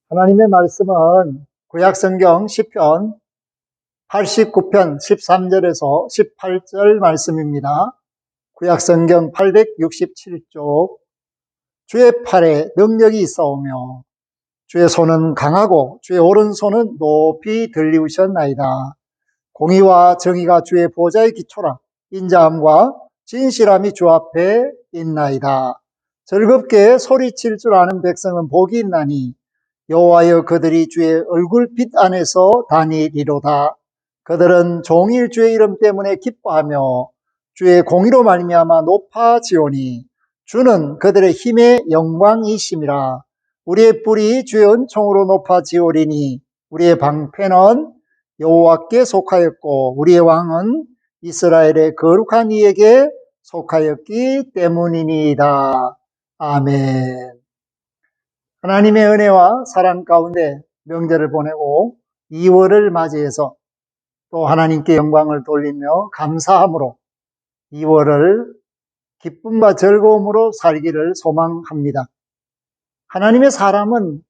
하나님의 말씀은 구약성경 시편 89편 13절에서 18절 말씀입니다. 구약성경 867쪽 주의 팔에 능력이 있사오며 주의 손은 강하고 주의 오른손은 높이 들리우셨나이다. 공의와 정의가 주의 보좌의 기초라. 인자함과 진실함이 주 앞에 있나이다. 즐겁게 소리칠 줄 아는 백성은 복이 있나니 여호와여 그들이 주의 얼굴빛 안에서 다니리로다. 그들은 종일 주의 이름 때문에 기뻐하며 주의 공의로 말미암아 높아지오니 주는 그들의 힘의 영광이심이라. 우리의 뿔이 주의 은총으로 높아지오리니 우리의 방패는 여호와께 속하였고 우리의 왕은 이스라엘의 거룩한 이에게 속하였기 때문이니이다. 아멘. 하나님의 은혜와 사랑 가운데 명절을 보내고 2월을 맞이해서 또 하나님께 영광을 돌리며 감사함으로 2월을 기쁨과 즐거움으로 살기를 소망합니다. 하나님의 사람은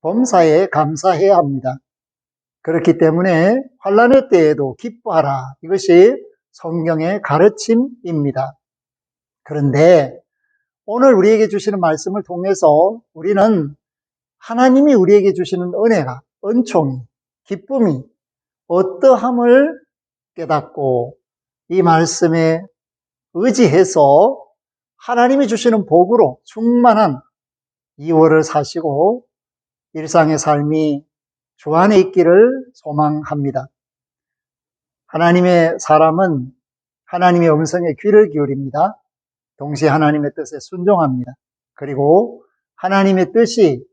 범사에 감사해야 합니다. 그렇기 때문에 환난의 때에도 기뻐하라. 이것이 성경의 가르침입니다. 그런데 오늘 우리에게 주시는 말씀을 통해서 우리는 하나님이 우리에게 주시는 은혜가, 은총이, 기쁨이 어떠함을 깨닫고 이 말씀에 의지해서 하나님이 주시는 복으로 충만한 2월을 사시고 일상의 삶이 주 안에 있기를 소망합니다. 하나님의 사람은 하나님의 음성에 귀를 기울입니다. 동시에 하나님의 뜻에 순종합니다. 그리고 하나님의 뜻이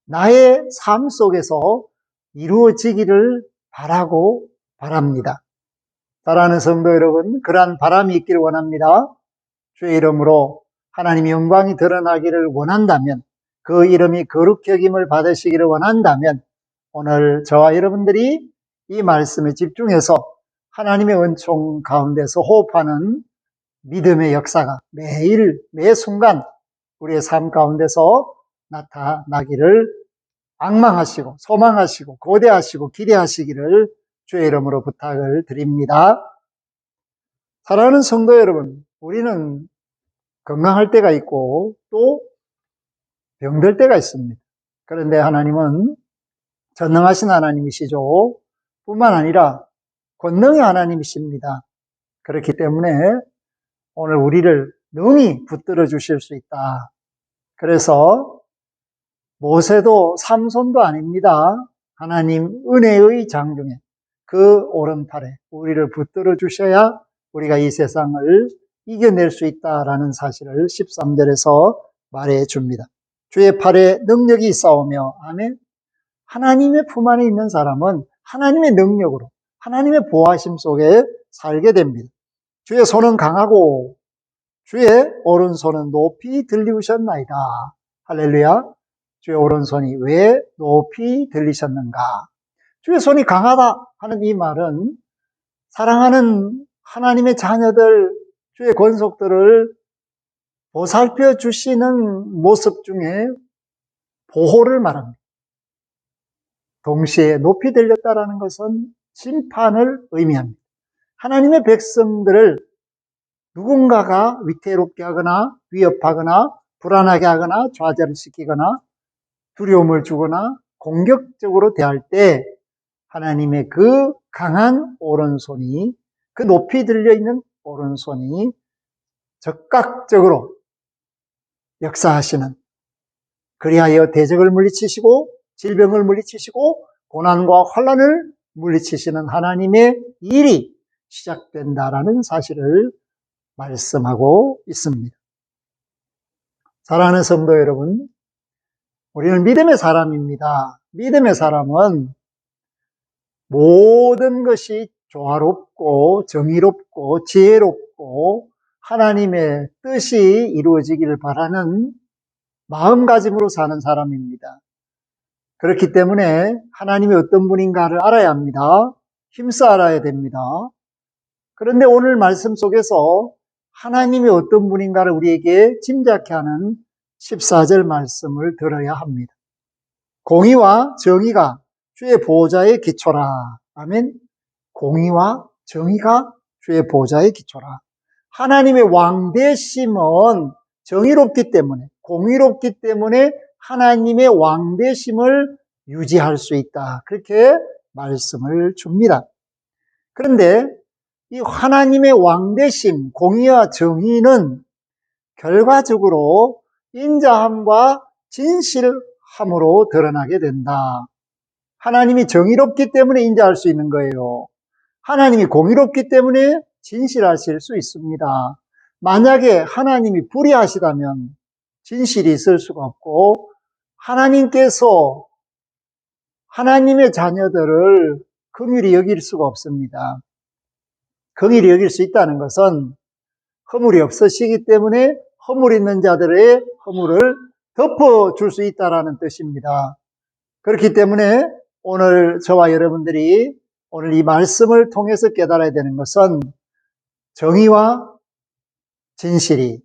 나의 삶 속에서 이루어지기를 바라고 바랍니다. 사랑하는 성도 여러분, 그러한 바람이 있기를 원합니다. 주의 이름으로 하나님의 영광이 드러나기를 원한다면, 그 이름이 거룩히 여김을 받으시기를 원한다면 오늘 저와 여러분들이 이 말씀에 집중해서 하나님의 은총 가운데서 호흡하는 믿음의 역사가 매일 매 순간 우리의 삶 가운데서 나타나기를 앙망하시고 소망하시고 고대하시고 기대하시기를 주의 이름으로 부탁을 드립니다. 사랑하는 성도 여러분, 우리는 건강할 때가 있고 또 병들 때가 있습니다. 그런데 하나님은 전능하신 하나님이시죠. 뿐만 아니라 권능의 하나님이십니다. 그렇기 때문에 오늘 우리를 능히 붙들어 주실 수 있다. 그래서 모세도 삼손도 아닙니다. 하나님 은혜의 장중에 그 오른팔에 우리를 붙들어 주셔야 우리가 이 세상을 이겨낼 수 있다라는 사실을 13절에서 말해 줍니다. 주의 팔에 능력이 있사오며, 아멘. 하나님의 품 안에 있는 사람은 하나님의 능력으로 하나님의 보호하심 속에 살게 됩니다. 주의 손은 강하고 주의 오른손은 높이 들리우셨나이다. 할렐루야. 주의 오른손이 왜 높이 들리셨는가? 주의 손이 강하다 하는 이 말은 사랑하는 하나님의 자녀들, 주의 권속들을 보살펴 주시는 모습 중에 보호를 말합니다. 동시에 높이 들렸다라는 것은 심판을 의미합니다. 하나님의 백성들을 누군가가 위태롭게 하거나 위협하거나 불안하게 하거나 좌절시키거나 두려움을 주거나 공격적으로 대할 때 하나님의 그 강한 오른손이, 그 높이 들려있는 오른손이 적극적으로 역사하시는, 그리하여 대적을 물리치시고 질병을 물리치시고 고난과 환난을 물리치시는 하나님의 일이 시작된다라는 사실을 말씀하고 있습니다. 사랑하는 성도 여러분, 우리는 믿음의 사람입니다. 믿음의 사람은 모든 것이 조화롭고 정의롭고 지혜롭고 하나님의 뜻이 이루어지기를 바라는 마음가짐으로 사는 사람입니다. 그렇기 때문에 하나님이 어떤 분인가를 알아야 합니다. 힘써 알아야 됩니다. 그런데 오늘 말씀 속에서 하나님이 어떤 분인가를 우리에게 짐작케 하는 14절 말씀을 들어야 합니다. 공의와 정의가 주의 보호자의 기초라. 아멘. 공의와 정의가 주의 보호자의 기초라. 하나님의 왕되심은 정의롭기 때문에, 공의롭기 때문에 하나님의 왕되심을 유지할 수 있다. 그렇게 말씀을 줍니다. 그런데 이 하나님의 왕되심, 공의와 정의는 결과적으로 인자함과 진실함으로 드러나게 된다. 하나님이 정의롭기 때문에 인자할 수 있는 거예요. 하나님이 공의롭기 때문에 진실하실 수 있습니다. 만약에 하나님이 불의하시다면 진실이 있을 수가 없고, 하나님께서 하나님의 자녀들을 긍휼히 여길 수가 없습니다. 긍휼히 여길 수 있다는 것은 허물이 없으시기 때문에 허물 있는 자들의 허물을 덮어줄 수 있다는 뜻입니다. 그렇기 때문에 오늘 저와 여러분들이 오늘 이 말씀을 통해서 깨달아야 되는 것은 정의와 진실이,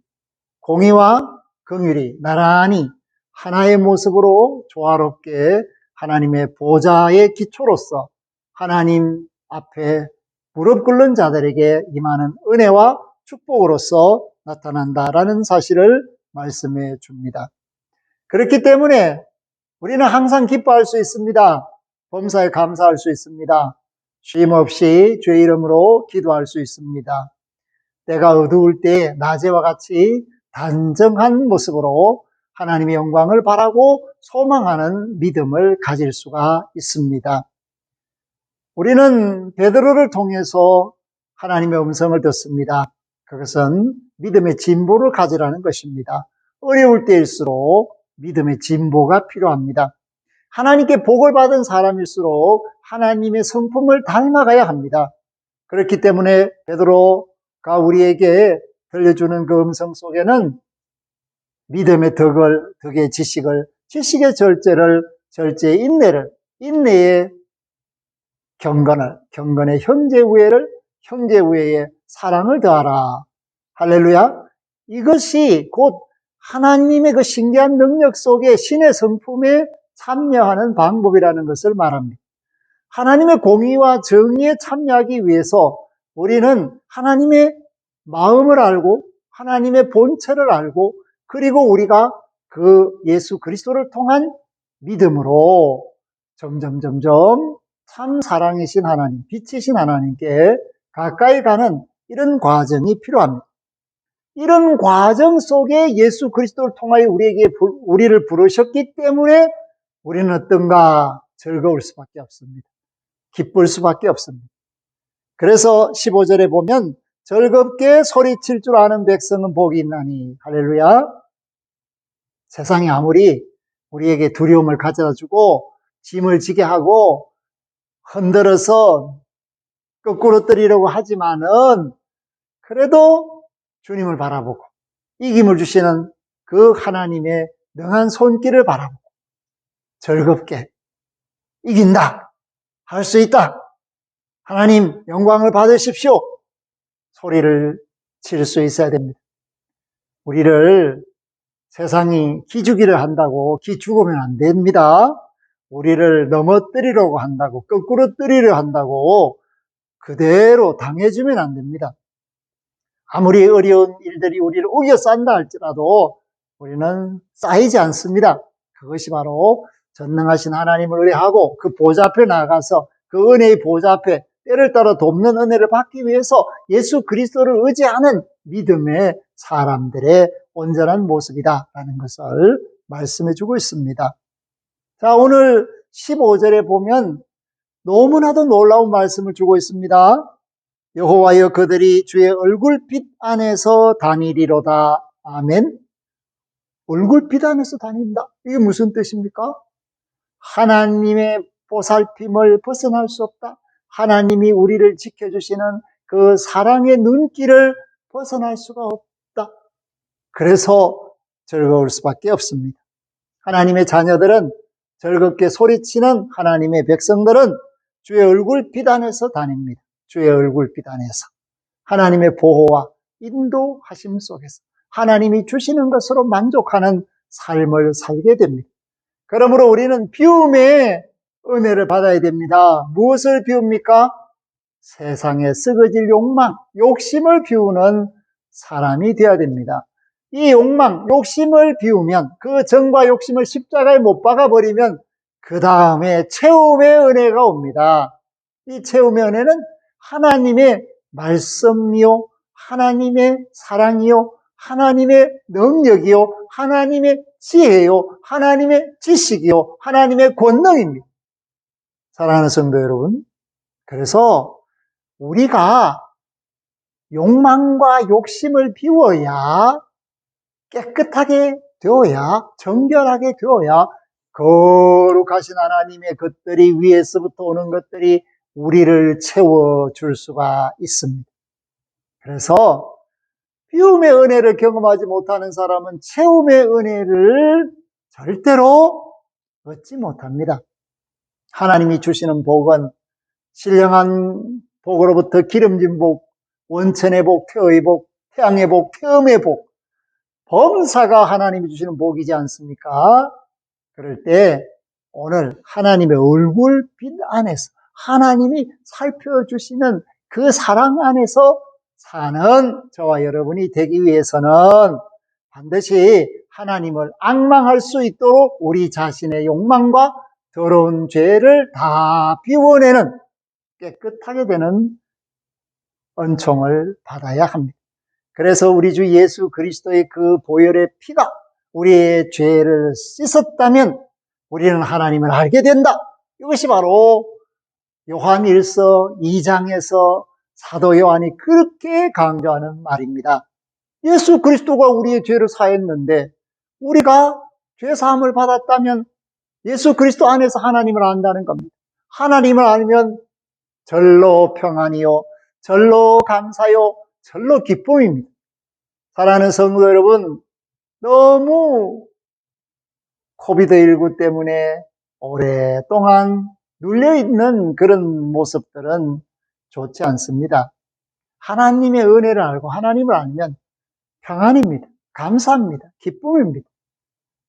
공의와 긍휼이 나란히 하나의 모습으로 조화롭게 하나님의 보좌의 기초로서 하나님 앞에 무릎 꿇는 자들에게 임하는 은혜와 축복으로서 나타난다라는 사실을 말씀해 줍니다. 그렇기 때문에 우리는 항상 기뻐할 수 있습니다. 범사에 감사할 수 있습니다. 쉼 없이 주의 이름으로 기도할 수 있습니다. 때가 어두울 때 낮에와 같이 단정한 모습으로 하나님의 영광을 바라고 소망하는 믿음을 가질 수가 있습니다. 우리는 베드로를 통해서 하나님의 음성을 듣습니다. 그것은 믿음의 진보를 가지라는 것입니다. 어려울 때일수록 믿음의 진보가 필요합니다. 하나님께 복을 받은 사람일수록 하나님의 성품을 닮아가야 합니다. 그렇기 때문에 베드로가 우리에게 들려주는 그 음성 속에는 믿음의 덕의 지식을, 지식의 절제를, 절제의 인내를, 인내의 경건의 형제우애를, 형제우애의 사랑을 더하라. 할렐루야. 이것이 곧 하나님의 그 신기한 능력 속에 신의 성품에 참여하는 방법이라는 것을 말합니다. 하나님의 공의와 정의에 참여하기 위해서 우리는 하나님의 마음을 알고 하나님의 본체를 알고 그리고 우리가 그 예수 그리스도를 통한 믿음으로 점점 참 사랑이신 하나님, 빛이신 하나님께 가까이 가는 이런 과정이 필요합니다. 이런 과정 속에 예수 그리스도를 통하여 우리를 부르셨기 때문에 우리는 어떤가? 즐거울 수밖에 없습니다. 기쁠 수밖에 없습니다. 그래서 15절에 보면 즐겁게 소리칠 줄 아는 백성은 복이 있나니. 할렐루야. 세상이 아무리 우리에게 두려움을 가져다주고 짐을 지게 하고 흔들어서 거꾸로 뜨리려고 하지만은 그래도 주님을 바라보고 이김을 주시는 그 하나님의 능한 손길을 바라보고 즐겁게 이긴다, 할 수 있다, 하나님 영광을 받으십시오 소리를 칠 수 있어야 됩니다. 우리를 세상이 기죽이를 한다고 기 죽으면 안 됩니다. 우리를 넘어뜨리려고 한다고, 거꾸로 뜨리려 한다고 그대로 당해주면 안 됩니다. 아무리 어려운 일들이 우리를 우겨싼다 할지라도 우리는 쌓이지 않습니다. 그것이 바로 전능하신 하나님을 의뢰하고 그 보좌 앞에 나가서 그 은혜의 보좌 앞에 때를 따라 돕는 은혜를 받기 위해서 예수 그리스도를 의지하는 믿음의 사람들의 온전한 모습이다라는 것을 말씀해 주고 있습니다. 자, 오늘 15절에 보면 너무나도 놀라운 말씀을 주고 있습니다. 여호와여 그들이 주의 얼굴빛 안에서 다니리로다. 아멘. 얼굴빛 안에서 다닌다. 이게 무슨 뜻입니까? 하나님의 보살핌을 벗어날 수 없다. 하나님이 우리를 지켜주시는 그 사랑의 눈길을 벗어날 수가 없다. 그래서 즐거울 수밖에 없습니다. 하나님의 자녀들은 즐겁게 소리치는 하나님의 백성들은 주의 얼굴빛 안에서 다닙니다. 주의 얼굴빛 안에서 하나님의 보호와 인도하심 속에서 하나님이 주시는 것으로 만족하는 삶을 살게 됩니다. 그러므로 우리는 비움의 은혜를 받아야 됩니다. 무엇을 비웁니까? 세상에 썩어질 욕망, 욕심을 비우는 사람이 되어야 됩니다. 이 욕망, 욕심을 비우면, 그 정과 욕심을 십자가에 못 박아버리면 그 다음에 채움의 은혜가 옵니다. 이 채움의 은혜는 하나님의 말씀이요, 하나님의 사랑이요, 하나님의 능력이요, 하나님의 지혜요, 하나님의 지식이요, 하나님의 권능입니다. 사랑하는 성도 여러분, 그래서 우리가 욕망과 욕심을 비워야 깨끗하게 되어야 정결하게 되어야 거룩하신 하나님의 것들이 위에서부터 오는 것들이 우리를 채워줄 수가 있습니다. 그래서 비움의 은혜를 경험하지 못하는 사람은 채움의 은혜를 절대로 얻지 못합니다. 하나님이 주시는 복은 신령한 복으로부터 기름진 복, 원천의 복, 태의 복, 태양의 복, 태음의 복, 범사가 하나님이 주시는 복이지 않습니까? 그럴 때 오늘 하나님의 얼굴빛 안에서 하나님이 살펴주시는 그 사랑 안에서 사는 저와 여러분이 되기 위해서는 반드시 하나님을 앙망할 수 있도록 우리 자신의 욕망과 더러운 죄를 다 비워내는 깨끗하게 되는 은총을 받아야 합니다. 그래서 우리 주 예수 그리스도의 그 보혈의 피가 우리의 죄를 씻었다면 우리는 하나님을 알게 된다. 이것이 바로 요한 1서 2장에서 사도 요한이 그렇게 강조하는 말입니다. 예수 그리스도가 우리의 죄를 사했는데 우리가 죄 사함을 받았다면 예수 그리스도 안에서 하나님을 안다는 겁니다. 하나님을 알면 절로 평안이요, 절로 감사요, 절로 기쁨입니다. 사랑하는 성도 여러분, 너무 코비드19 때문에 오랫동안 눌려있는 그런 모습들은 좋지 않습니다. 하나님의 은혜를 알고 하나님을 알면 평안입니다. 감사합니다. 기쁨입니다.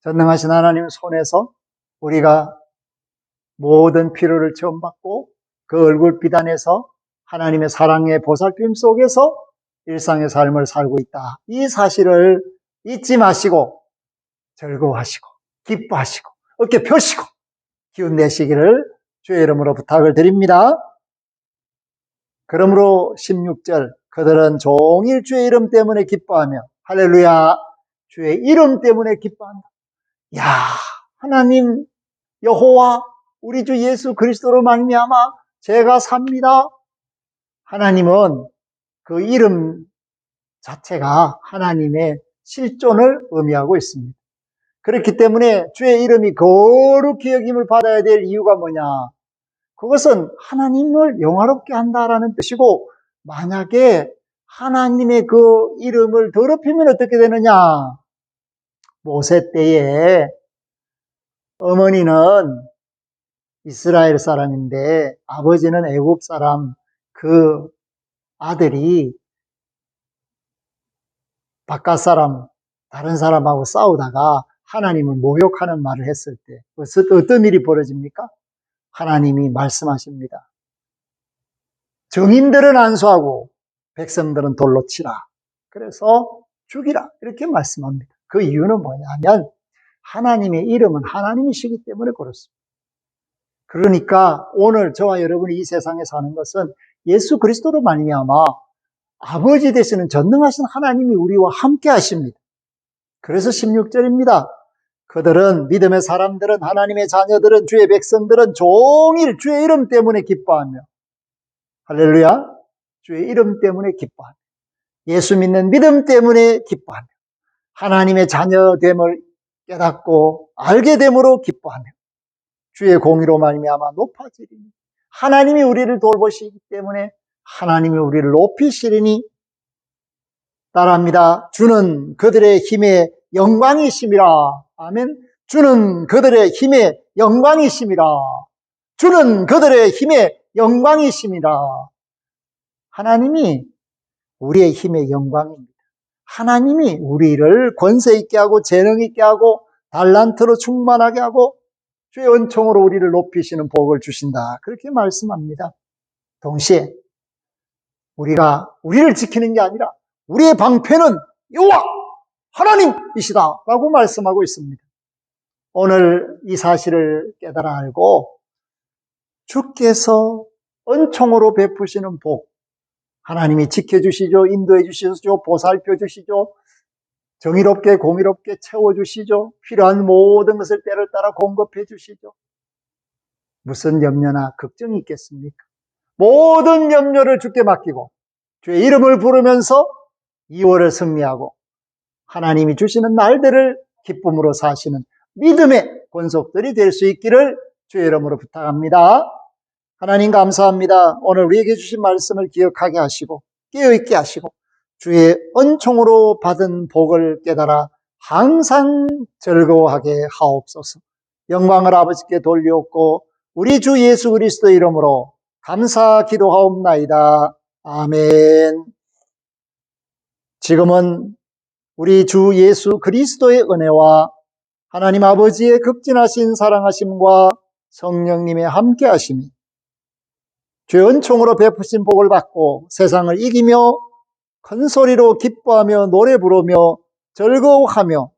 전능하신 하나님 손에서 우리가 모든 필요를 체험받고 그 얼굴빛 안에서 하나님의 사랑의 보살핌 속에서 일상의 삶을 살고 있다. 이 사실을 잊지 마시고 즐거워하시고 기뻐하시고 어깨 펴시고 기운 내시기를 주의 이름으로 부탁을 드립니다. 그러므로 16절 그들은 종일 주의 이름 때문에 기뻐하며 할렐루야 주의 이름 때문에 기뻐한다. 야 하나님 여호와 우리 주 예수 그리스도로 말미암아 제가 삽니다. 하나님은 그 이름 자체가 하나님의 실존을 의미하고 있습니다. 그렇기 때문에 주의 이름이 거룩히 여김을 받아야 될 이유가 뭐냐? 그것은 하나님을 영화롭게 한다라는 뜻이고, 만약에 하나님의 그 이름을 더럽히면 어떻게 되느냐? 모세 때에 어머니는 이스라엘 사람인데 아버지는 애굽 사람, 그 아들이 바깥 사람, 다른 사람하고 싸우다가 하나님을 모욕하는 말을 했을 때 어떤 일이 벌어집니까? 하나님이 말씀하십니다. 정인들은 안수하고 백성들은 돌로 치라. 그래서 죽이라. 이렇게 말씀합니다. 그 이유는 뭐냐면 하나님의 이름은 하나님이시기 때문에 그렇습니다. 그러니까 오늘 저와 여러분이 이 세상에 사는 것은 예수 그리스도로 말미암아 아버지 되시는 전능하신 하나님이 우리와 함께 하십니다. 그래서 16절입니다. 그들은 믿음의 사람들은 하나님의 자녀들은 주의 백성들은 종일 주의 이름 때문에 기뻐하며 할렐루야 주의 이름 때문에 기뻐하며 예수 믿는 믿음 때문에 기뻐하며 하나님의 자녀됨을 깨닫고 알게 됨으로 기뻐하며 주의 공의로 말미암아 높아지리니 하나님이 우리를 돌보시기 때문에 하나님이 우리를 높이시리니 따라합니다. 주는 그들의 힘의 영광이심이라. 아멘. 주는 그들의 힘의 영광이심이라. 주는 그들의 힘의 영광이심이라. 하나님이 우리의 힘의 영광입니다. 하나님이 우리를 권세 있게 하고 재능 있게 하고 달란트로 충만하게 하고 주의 은총으로 우리를 높이시는 복을 주신다. 그렇게 말씀합니다. 동시에 우리를 지키는 게 아니라 우리의 방패는 여호와 하나님이시다 라고 말씀하고 있습니다. 오늘 이 사실을 깨달아 알고 주께서 은총으로 베푸시는 복, 하나님이 지켜주시죠, 인도해 주시죠, 보살펴 주시죠, 정의롭게 공의롭게 채워주시죠, 필요한 모든 것을 때를 따라 공급해 주시죠. 무슨 염려나 걱정이 있겠습니까? 모든 염려를 주께 맡기고 주의 이름을 부르면서 2월을 승리하고 하나님이 주시는 날들을 기쁨으로 사시는 믿음의 권속들이 될 수 있기를 주의 이름으로 부탁합니다. 하나님 감사합니다. 오늘 우리에게 주신 말씀을 기억하게 하시고 깨어있게 하시고 주의 은총으로 받은 복을 깨달아 항상 즐거워하게 하옵소서. 영광을 아버지께 돌리옵고 우리 주 예수 그리스도의 이름으로 감사 기도하옵나이다. 아멘. 지금은 우리 주 예수 그리스도의 은혜와 하나님 아버지의 극진하신 사랑하심과 성령님의 함께하심이 주의 은총으로 베푸신 복을 받고 세상을 이기며 큰 소리로 기뻐하며 노래 부르며 즐거워하며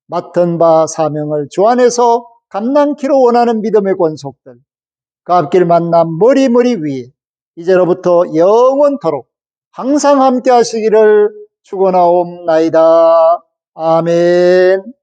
맡은 바 사명을 주 안에서 감당키로 원하는 믿음의 권속들 그 앞길 만남 머리머리 위에 이제로부터 영원토록 항상 함께 하시기를 축원하옵나이다. 아멘.